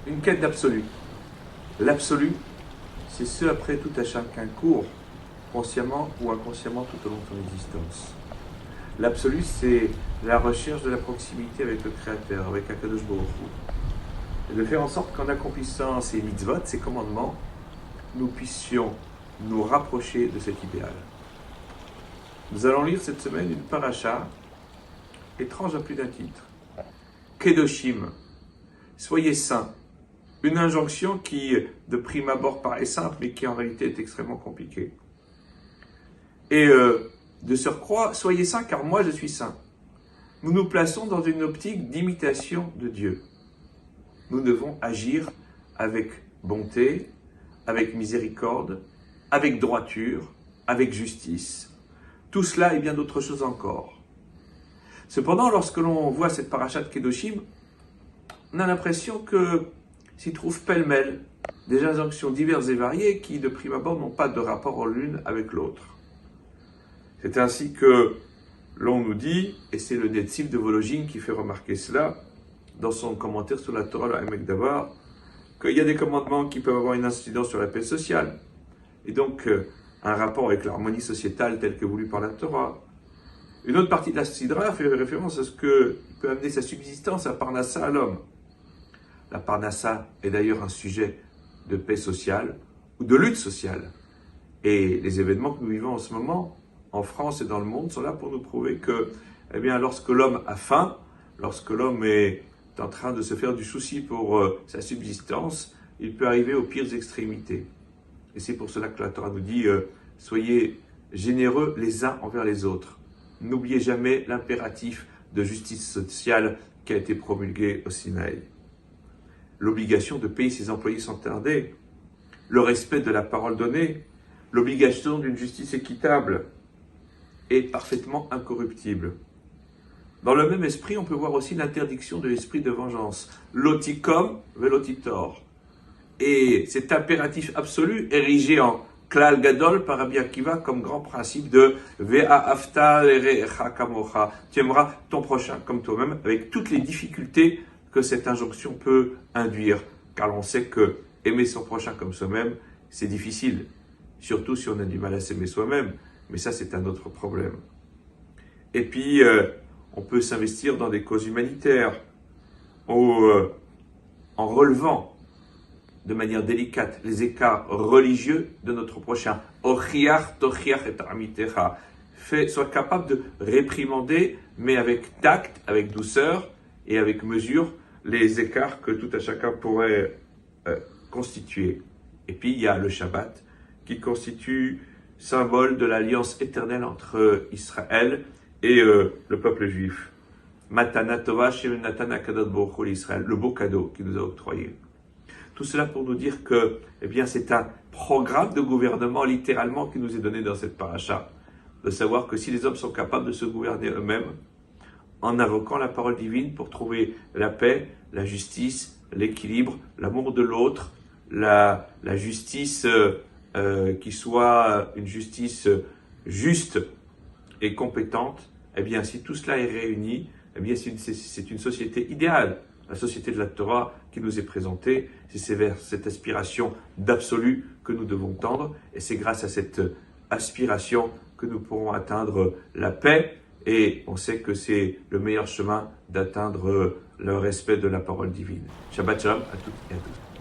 une quête d'absolu. L'absolu, c'est ce après tout à chacun court, consciemment ou inconsciemment tout au long de son existence. L'absolu, c'est la recherche de la proximité avec le Créateur, avec Akadosh Baruch Hu. Et de faire en sorte qu'en accomplissant ces mitzvot, ces commandements, nous puissions nous rapprocher de cet idéal. Nous allons lire cette semaine une paracha étrange à plus d'un titre. Kedoshim, soyez saints. Une injonction qui, de prime abord, paraît simple, mais qui en réalité est extrêmement compliquée. Et de surcroît, soyez saints car moi je suis saint. Nous nous plaçons dans une optique d'imitation de Dieu. Nous devons agir avec bonté, avec miséricorde, avec droiture, avec justice. Tout cela et bien d'autres choses encore. Cependant, lorsque l'on voit cette paracha de Kedoshim, on a l'impression que s'y trouvent pêle-mêle des injonctions diverses et variées qui, de prime abord, n'ont pas de rapport l'une avec l'autre. C'est ainsi que l'on nous dit, et c'est le Netziv de Vologine qui fait remarquer cela, dans son commentaire sur la Torah, le Hamek Davar, qu'il y a des commandements qui peuvent avoir une incidence sur la paix sociale, et donc un rapport avec l'harmonie sociétale telle que voulue par la Torah. Une autre partie de la Sidra fait référence à ce que peut amener sa subsistance à Parnassa à l'homme. La Parnassa est d'ailleurs un sujet de paix sociale ou de lutte sociale. Et les événements que nous vivons en ce moment, en France et dans le monde, sont là pour nous prouver que, eh bien, lorsque l'homme a faim, lorsque l'homme est en train de se faire du souci pour sa subsistance, il peut arriver aux pires extrémités. Et c'est pour cela que la Torah nous dit soyez généreux les uns envers les autres. N'oubliez jamais l'impératif de justice sociale qui a été promulgué au Sinaï. L'obligation de payer ses employés sans tarder, le respect de la parole donnée, l'obligation d'une justice équitable et parfaitement incorruptible. Dans le même esprit, on peut voir aussi l'interdiction de l'esprit de vengeance, l'otikom velotitor. Et cet impératif absolu érigé en klal gadol par Rabbi Akiva comme grand principe de ve'ahavta l'erecha kamocha. Tu aimeras ton prochain comme toi-même, avec toutes les difficultés que cette injonction peut induire. Car l'on sait que aimer son prochain comme soi-même, c'est difficile. Surtout si on a du mal à s'aimer soi-même. Mais ça, c'est un autre problème. Et puis, on peut s'investir dans des causes humanitaires en relevant de manière délicate les écarts religieux de notre prochain. Ochiach tochiach et amitecha. Sois capable de réprimander, mais avec tact, avec douceur et avec mesure, les écarts que tout à chacun pourrait constituer. Et puis, il y a le Shabbat qui constitue symbole de l'alliance éternelle entre Israël et le peuple juif. Matana Tova Shem Natana Kadot Baruch Hu l'Israël, le beau cadeau qu'il nous a octroyé. Tout cela pour nous dire que, eh bien, c'est un programme de gouvernement littéralement qui nous est donné dans cette paracha. De savoir que si les hommes sont capables de se gouverner eux-mêmes, en invoquant la parole divine pour trouver la paix, la justice, l'équilibre, l'amour de l'autre, la justice qui soit une justice juste et compétente, eh bien, si tout cela est réuni, eh bien, c'est une société idéale. La société de la Torah qui nous est présentée, c'est vers cette aspiration d'absolu que nous devons tendre, et c'est grâce à cette aspiration que nous pourrons atteindre la paix, et on sait que c'est le meilleur chemin d'atteindre le respect de la parole divine. Shabbat shalom à toutes et à tous.